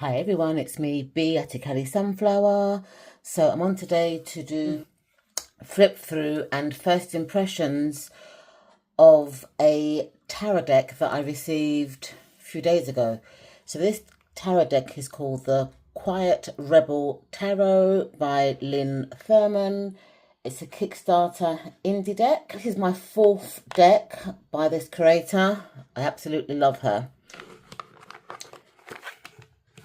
Hi everyone, it's me, B Atikali Sunflower. So I'm on today to do flip through and first impressions of a tarot deck that I received a few days ago. So this tarot deck is called the Quiet Rebel Tarot by Thurman. It's a Kickstarter indie deck. This is my fourth deck by this creator. I absolutely love her.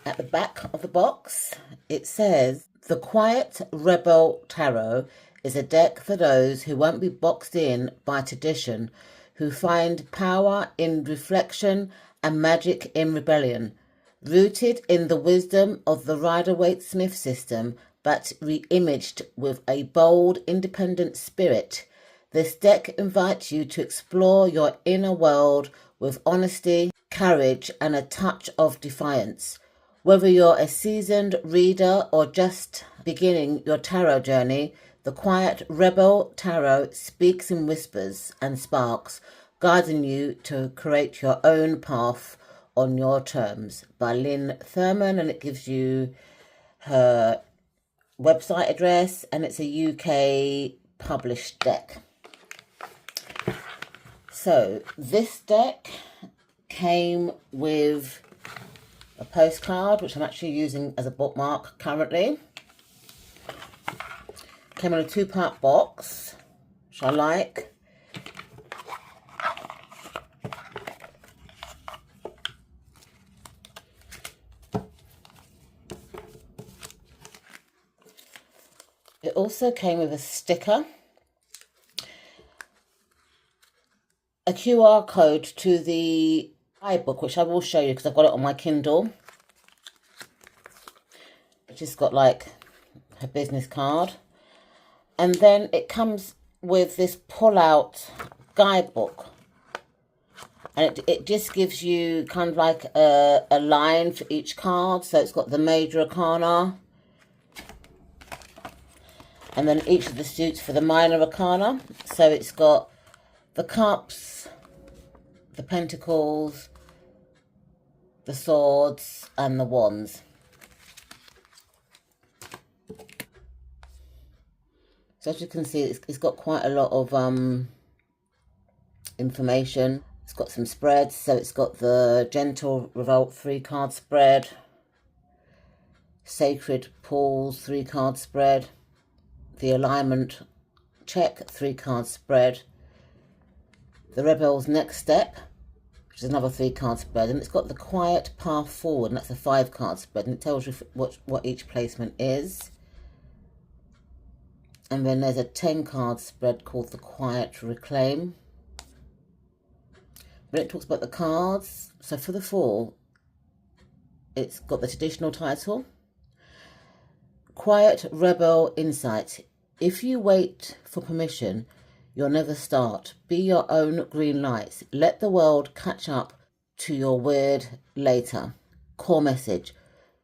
At the back of the box, it says, the Quiet Rebel Tarot is a deck for those who won't be boxed in by tradition, who find power in reflection and magic in rebellion. Rooted in the wisdom of the Rider-Waite-Smith system, but re-imaged with a bold, independent spirit, this deck invites you to explore your inner world with honesty, courage, and a touch of defiance. Whether you're a seasoned reader or just beginning your tarot journey, the Quiet Rebel Tarot speaks in whispers and sparks, guiding you to create your own path on your terms. By Thurman, and it gives you her website address, and it's a UK published deck. So this deck came with a postcard, which I'm actually using as a bookmark currently. Came in a 2-part box, which I like. It also came with a sticker, a QR code to the iBook, which I will show you because I've got it on my Kindle. It's just got like her business card, and then it comes with this pull-out guidebook, and it just gives you kind of like a line for each card. So it's got the major arcana, and then each of the suits for the minor arcana. So it's got the cups, the pentacles, the swords, and the wands. So as you can see, it's got quite a lot of information. It's got some spreads. So it's got the Gentle Revolt 3-card spread, Sacred Pools 3-card spread, the Alignment Check 3-card spread, the Rebel's Next Step, which is another 3-card spread, and it's got the Quiet Path Forward, and that's a 5-card spread, and it tells you what each placement is. And then there's a 10-card spread called the Quiet Reclaim. But it talks about the cards. So for the fall, it's got the traditional title, Quiet Rebel Insight. If you wait for permission, you'll never start. Be your own green lights. Let the world catch up to your weird later. Core message.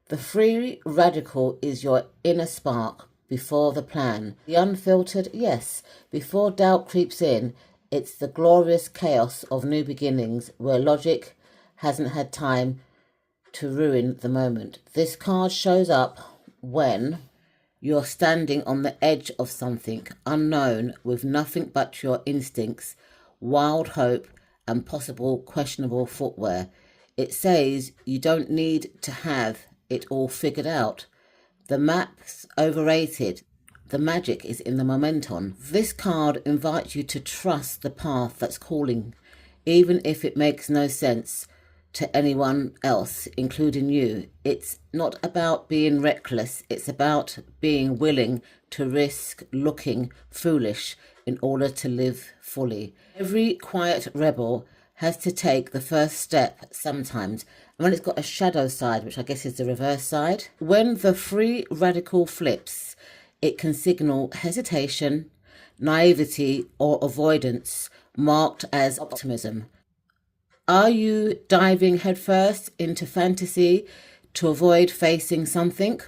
The free radical is your inner spark before the plan. The unfiltered, yes. Before doubt creeps in, it's the glorious chaos of new beginnings where logic hasn't had time to ruin the moment. This card shows up when you're standing on the edge of something unknown with nothing but your instincts, wild hope, and possible questionable footwear. It says you don't need to have it all figured out. The map's overrated. The magic is in the momentum. This card invites you to trust the path that's calling, even if it makes no sense to anyone else, including you. It's not about being reckless. It's about being willing to risk looking foolish in order to live fully. Every quiet rebel has to take the first step sometimes. And when it's got a shadow side, which I guess is the reverse side, when the free radical flips, it can signal hesitation, naivety, or avoidance, marked as optimism. Are you diving headfirst into fantasy to avoid facing something?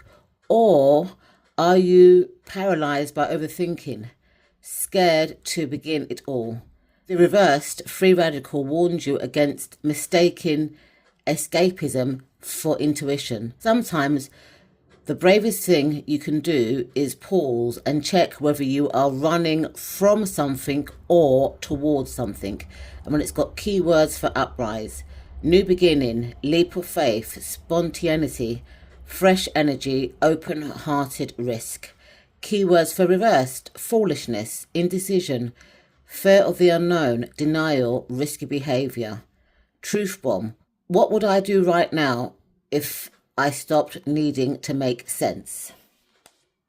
Or are you paralyzed by overthinking, scared to begin it all? The reversed free radical warns you against mistaking escapism for intuition. Sometimes the bravest thing you can do is pause and check whether you are running from something or towards something. And when it's got keywords for uprise, new beginning, leap of faith, spontaneity, fresh energy, open-hearted risk. Keywords for reversed, foolishness, indecision, fear of the unknown, denial, risky behaviour. Truth bomb. What would I do right now if I stopped needing to make sense?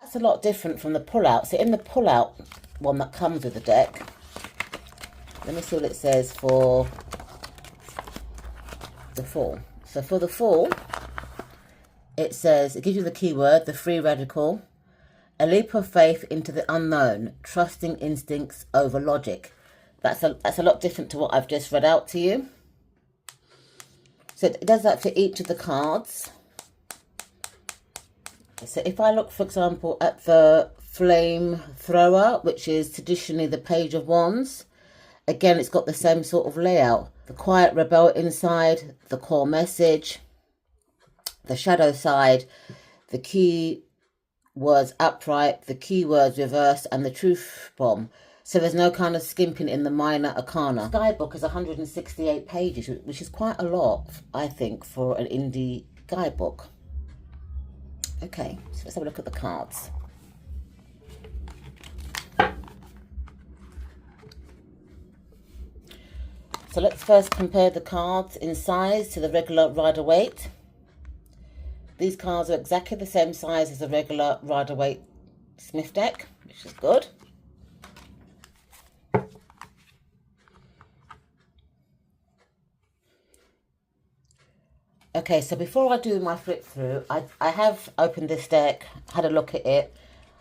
That's a lot different from the pull-out. So in the pull-out one that comes with the deck, let me see what it says for the Fool. So for the Fool, it says, it gives you the keyword, the free radical, a leap of faith into the unknown, trusting instincts over logic. That's a lot different to what I've just read out to you. So it does that for each of the cards. So if I look, for example, at the Flamethrower, which is traditionally the Page of Wands, again, it's got the same sort of layout. The quiet rebel inside, the core message, the shadow side, the key words upright, the keywords reversed, and the truth bomb. So there's no kind of skimping in the minor arcana. The guidebook is 168 pages, which is quite a lot, I think, for an indie guidebook. Okay, so let's have a look at the cards. So let's first compare the cards in size to the regular Rider-Waite. These cards are exactly the same size as the regular Rider-Waite Smith deck, which is good. Okay, so before I do my flip through, I have opened this deck, had a look at it.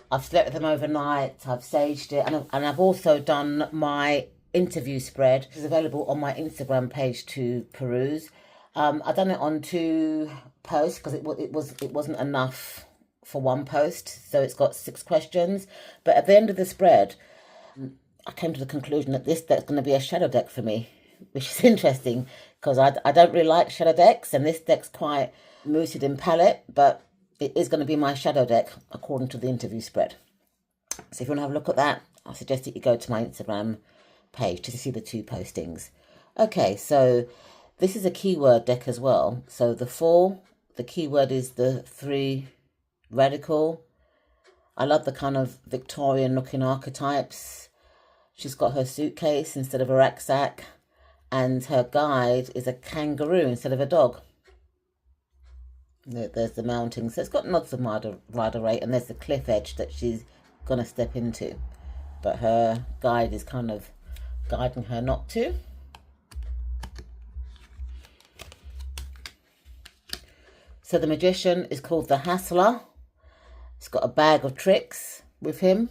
I've slept with them overnight, I've saged it, and I've also done my interview spread, which is available on my Instagram page to peruse. I've done it on 2 posts because it wasn't enough for 1 post, so it's got 6 questions. But at the end of the spread, I came to the conclusion that this deck's going to be a shadow deck for me, which is interesting because I don't really like shadow decks, and this deck's quite muted in palette, but it is going to be my shadow deck according to the interview spread. So if you want to have a look at that, I suggest that you go to my Instagram page to see the 2 postings. Okay, so this is a keyword deck as well. So the 4, the keyword is the 3 radical. I love the kind of Victorian looking archetypes. She's got her suitcase instead of a rucksack, and her guide is a kangaroo instead of a dog. There's the mountain. So it's got nods of Rider-Waite, and there's the cliff edge that she's going to step into. But her guide is kind of guiding her not to. So the magician is called the Hassler. He's got a bag of tricks with him.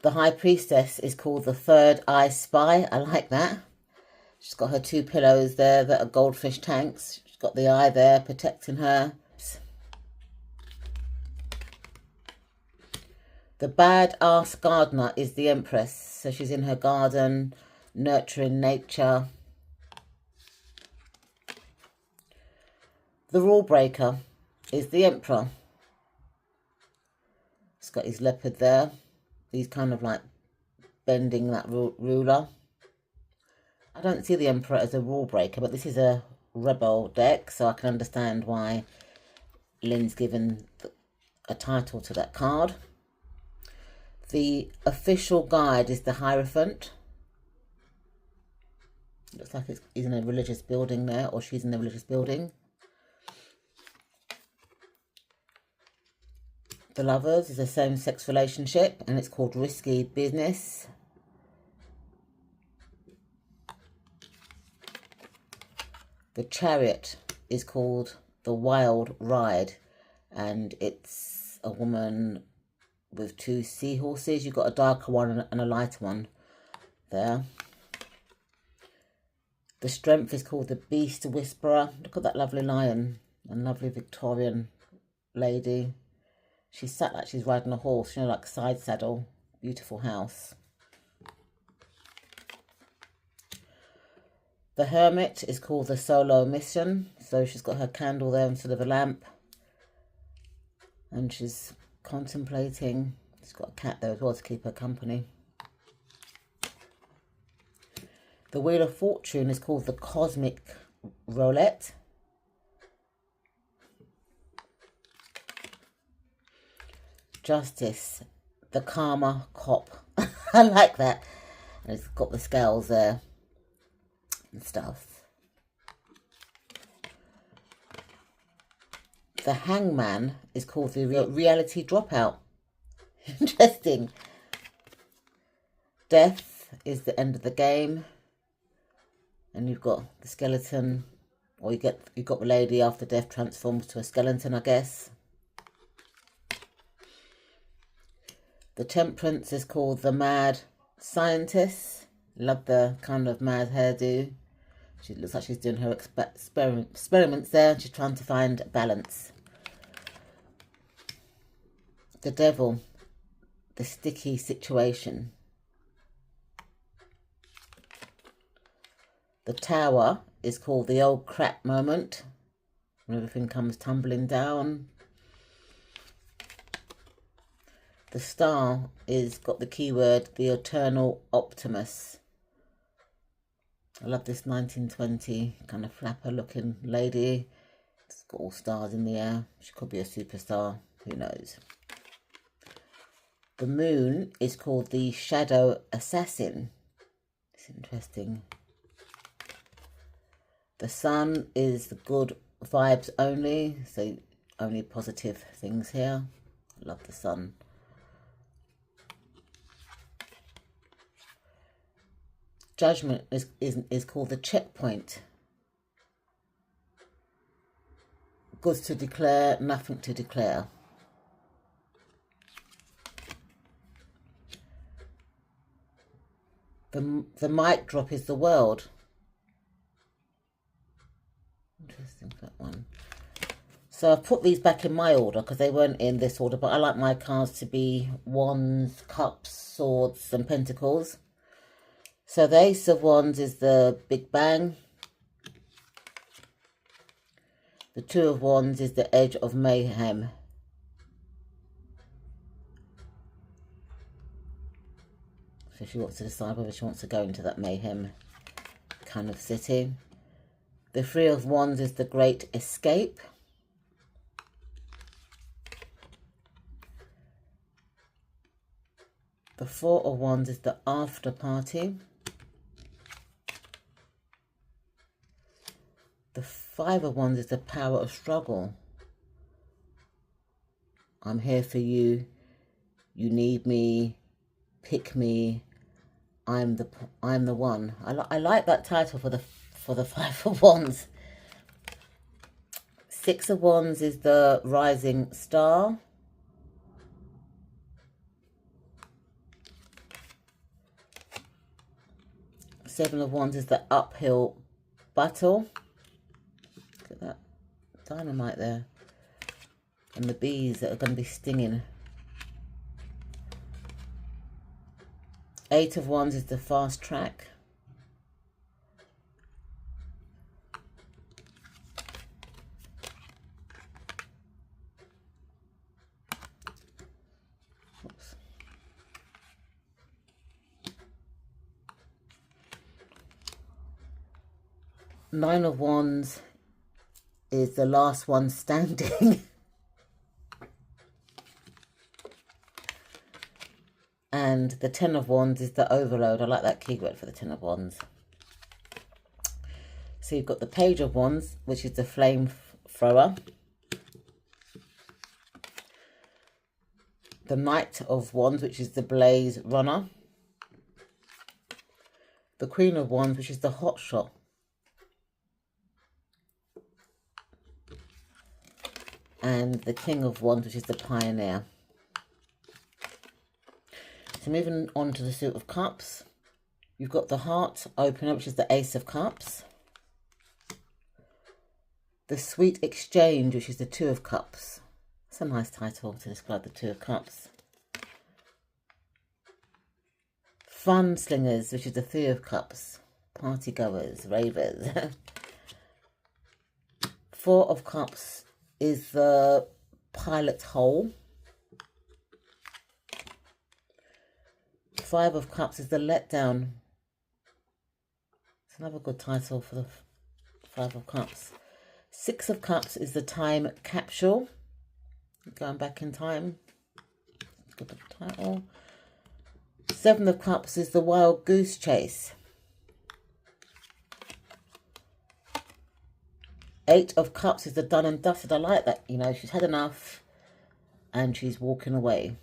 The High Priestess is called the Third Eye Spy. I like that. She's got her 2 pillows there that are goldfish tanks. She's got the eye there protecting her. The Badass Gardener is the Empress. So she's in her garden, nurturing nature. The Rule Breaker is the Emperor. He's got his leopard there. He's kind of like bending that ruler. I don't see the Emperor as a rule breaker, but this is a rebel deck, so I can understand why Lynn's given a title to that card. The official guide is the Hierophant. Looks like he's in a religious building there, or she's in a religious building. The Lovers is a same-sex relationship, and it's called Risky Business. The Chariot is called The Wild Ride, and it's a woman with 2 seahorses. You've got a darker one and a lighter one there. The Strength is called the Beast Whisperer. Look at that lovely lion and lovely Victorian lady. She's sat like she's riding a horse, you know, like side saddle. Beautiful house. The Hermit is called the solo mission. So she's got her candle there instead of a lamp. And she's contemplating. She's got a cat there as well to keep her company. The Wheel of Fortune is called the Cosmic Roulette. Justice, the Karma Cop. I like that. And it's got the scales there and stuff. The Hangman is called the Reality Dropout. Interesting. Death is the end of the game. And you've got the skeleton, or you've got the lady after death transforms to a skeleton, I guess. The Temperance is called the Mad Scientist. Love the kind of mad hairdo. She looks like she's doing her experiments there. She's trying to find balance. The Devil, the sticky situation. The Tower is called the old crap moment, when everything comes tumbling down. The Star is got the keyword, the eternal Optimus. I love this 1920 kind of flapper looking lady. It's got all stars in the air. She could be a superstar, who knows. The Moon is called the Shadow Assassin. It's interesting. The Sun is the good vibes only, so only positive things here. I love the Sun. Judgment is called the checkpoint. Goods to declare, nothing to declare. The mic drop is the world. Interesting, that one. So I've put these back in my order because they weren't in this order, but I like my cards to be Wands, Cups, Swords and Pentacles. So the Ace of Wands is the Big Bang. The Two of Wands is the Edge of Mayhem. So she wants to decide whether she wants to go into that mayhem kind of city. The Three of Wands is the Great Escape. The Four of Wands is the After Party. The Five of Wands is the Power of Struggle. I'm here for you. You need me. Pick me. I'm the one. I like that title for the Five of Wands. Six of Wands is the Rising Star. Seven of Wands is the Uphill Battle. Look at that dynamite there. And the bees that are going to be stinging. Eight of Wands is the Fast Track. Oops. Nine of Wands is the Last One Standing. And the Ten of Wands is the Overload. I like that keyword for the Ten of Wands. So you've got the Page of Wands, which is the Flame Thrower. The Knight of Wands, which is the Blaze Runner. The Queen of Wands, which is the Hot Shot. And the King of Wands, which is the Pioneer. So moving on to the Suit of Cups, you've got the Heart Opener, which is the Ace of Cups. The Sweet Exchange, which is the Two of Cups. That's a nice title to describe the Two of Cups. Fun Slingers, which is the Three of Cups. party goers, ravers. Four of Cups is the pilot's hole. Five of Cups is the letdown. It's another good title for the Five of Cups. Six of Cups is the time capsule. Going back in time. Good title. Seven of Cups is the wild goose chase. Eight of Cups is the done and dusted. I like that. You know, she's had enough and she's walking away.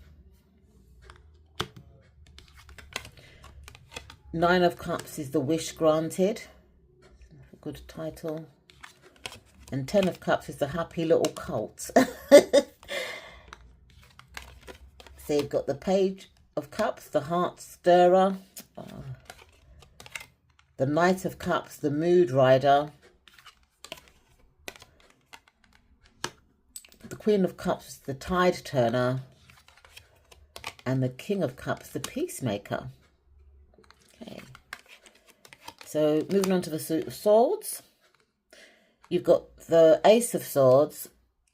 Nine of Cups is the wish granted. Good title. And 10 of Cups is the happy little cult. So you've got the Page of Cups, the heart stirrer. The Knight of Cups, the mood rider. The Queen of Cups, the tide turner. And the King of Cups, the peacemaker. Okay. So moving on to the Suit of Swords. You've got the Ace of Swords,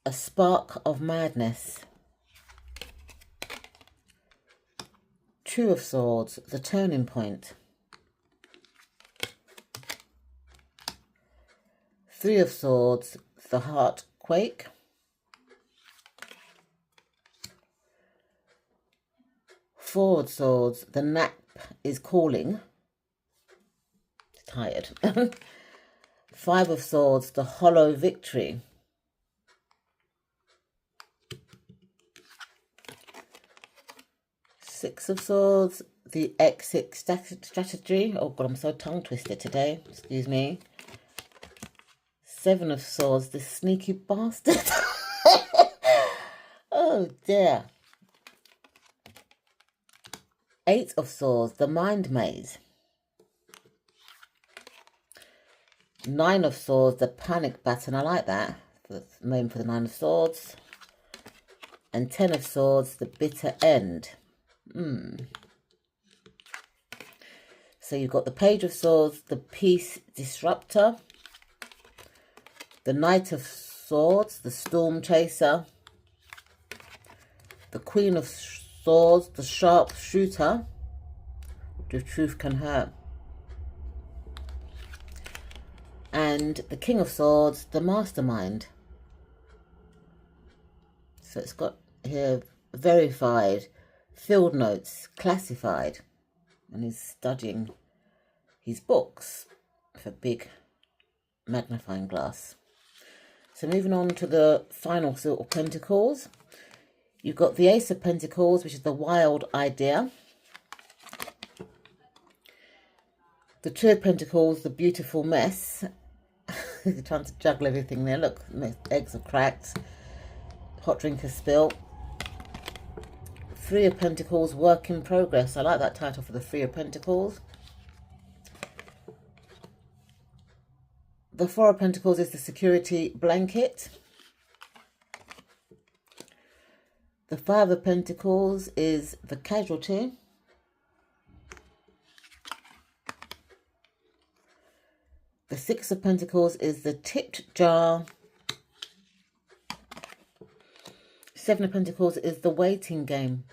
a spark of madness. Two of Swords, the turning point. Three of Swords, the heartquake. Four of Swords, the nap is calling. Tired. Five of Swords, the hollow victory. Six of Swords, the exit strategy. Oh God, I'm so tongue twisted today. Excuse me. Seven of Swords, the sneaky bastard. Oh dear. Eight of Swords, the mind maze. Nine of Swords, the panic button. I like that. That's the name for the Nine of Swords. And 10 of Swords, the bitter end. So you've got the Page of Swords, the peace disruptor. The Knight of Swords, the storm chaser. The Queen of Swords, the sharp shooter. The truth can hurt. And the King of Swords, the mastermind. So it's got here verified, field notes, classified. And he's studying his books with a big magnifying glass. So moving on to the final Suit of Pentacles. You've got the Ace of Pentacles, which is the wild idea. The Two of Pentacles, the beautiful mess. They're trying to juggle everything there. Look, eggs are cracked. Hot drink is spilt. Three of Pentacles, work in progress. I like that title for the Three of Pentacles. The Four of Pentacles is the security blanket. The Five of Pentacles is the casualty. The Six of Pentacles is the tipped jar. Seven of Pentacles is the waiting game.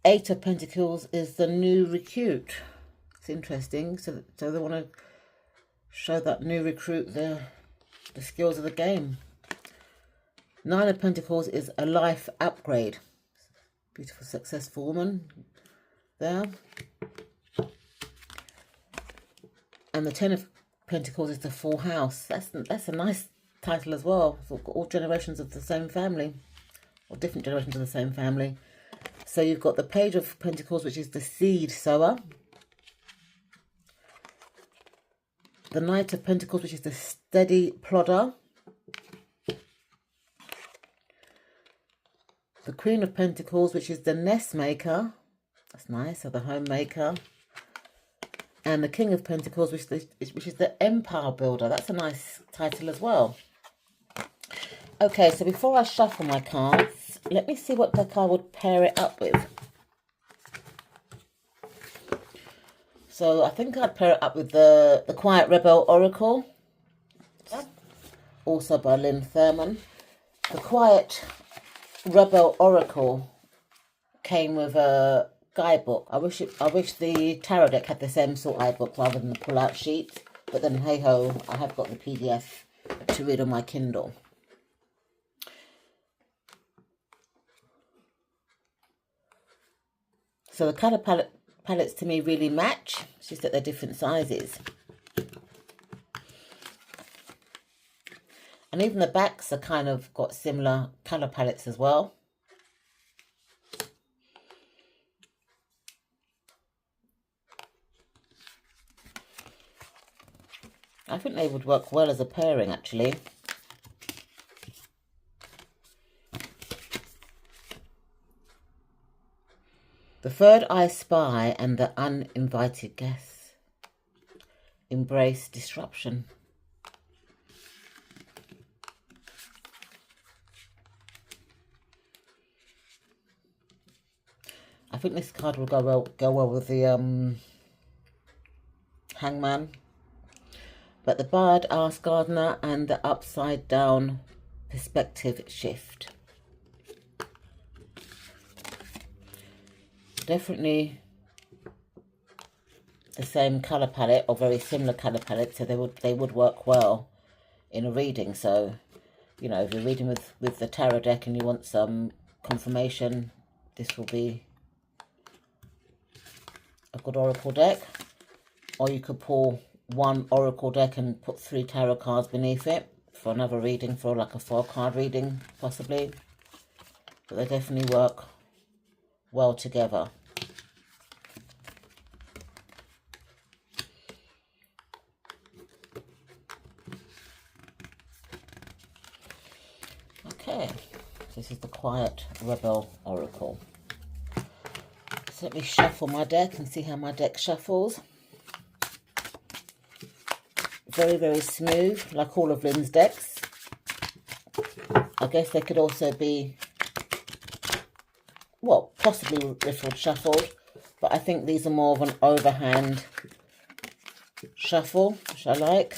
Eight of Pentacles is the new recruit. It's interesting. So they want to show that new recruit the skills of the game. Nine of Pentacles is a life upgrade. Beautiful, successful woman there. And the Ten of Pentacles is the full house. That's a nice title as well. So all generations of the same family, or different generations of the same family. So you've got the Page of Pentacles, which is the seed sower. The Knight of Pentacles, which is the steady plodder. The Queen of Pentacles, which is the nest maker. That's nice, so the homemaker. And the King of Pentacles, which is the empire builder. That's a nice title as well. Okay, so before I shuffle my cards, let me see what deck I would pair it up with. So I think I'd pair it up with the Quiet Rebel Oracle, also by Thurman. The Quiet Rebel Oracle came with a guidebook. I wish the tarot deck had the same sort of guidebook rather than the pull-out sheet. But then, hey ho, I have got the PDF to read on my Kindle. So the colour palettes to me really match. It's just that they're different sizes. And even the backs are kind of got similar colour palettes as well. I think they would work well as a pairing, actually. The Third Eye Spy and the Uninvited Guest. Embrace disruption. I think this card will go well with the Hangman. But the Bard, Ask Gardener, and the Upside Down Perspective Shift. Definitely the same colour palette or very similar colour palette, so they would work well in a reading. So, you know, if you're reading with the tarot deck and you want some confirmation, this will be a good oracle deck. Or you could pull one oracle deck and put 3 tarot cards beneath it for another reading, for like a 4-card reading possibly. But they definitely work well together. Okay, this is the Quiet Rebel Oracle. So let me shuffle my deck and see how my deck shuffles. Very, very smooth, like all of Lynn's decks. I guess they could also be, well, possibly riffled, shuffled, but I think these are more of an overhand shuffle, which I like.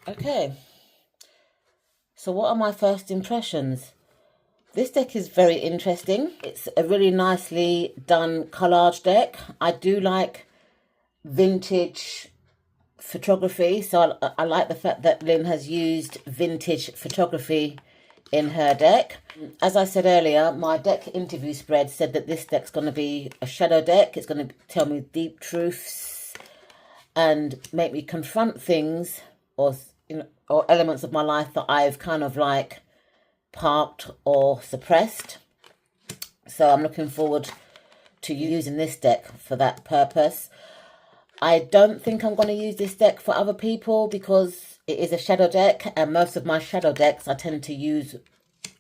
Okay, so what are my first impressions? This deck is very interesting. It's a really nicely done collage deck. I do like vintage photography, so I like the fact that Lynn has used vintage photography in her deck. As I said earlier, my deck interview spread said that this deck's going to be a shadow deck. It's going to tell me deep truths and make me confront things or, you know, or elements of my life that I've kind of like parked or suppressed. So I'm looking forward to using this deck for that purpose. I don't think I'm going to use this deck for other people because it is a shadow deck, and most of my shadow decks I tend to use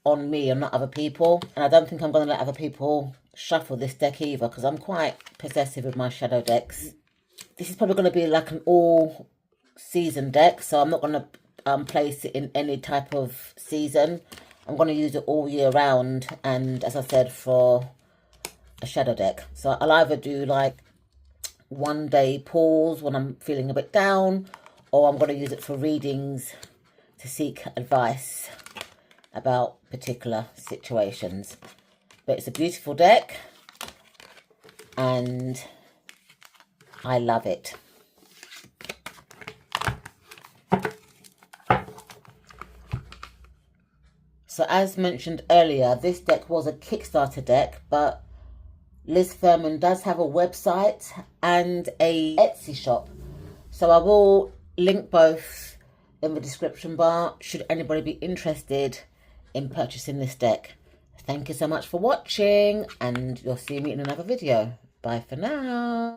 on me and not other people. And I don't think I'm going to let other people shuffle this deck either because I'm quite possessive with my shadow decks. This is probably going to be like an all season deck, so I'm not going to place it in any type of season. I'm going to use it all year round, and as I said, for a shadow deck. So I'll either do like 1-day pulls when I'm feeling a bit down, or I'm going to use it for readings to seek advice about particular situations. But it's a beautiful deck and I love it. So as mentioned earlier, this deck was a Kickstarter deck, but Liz Thurman does have a website and a Etsy shop. So I will link both in the description bar should anybody be interested in purchasing this deck. Thank you so much for watching, and you'll see me in another video. Bye for now.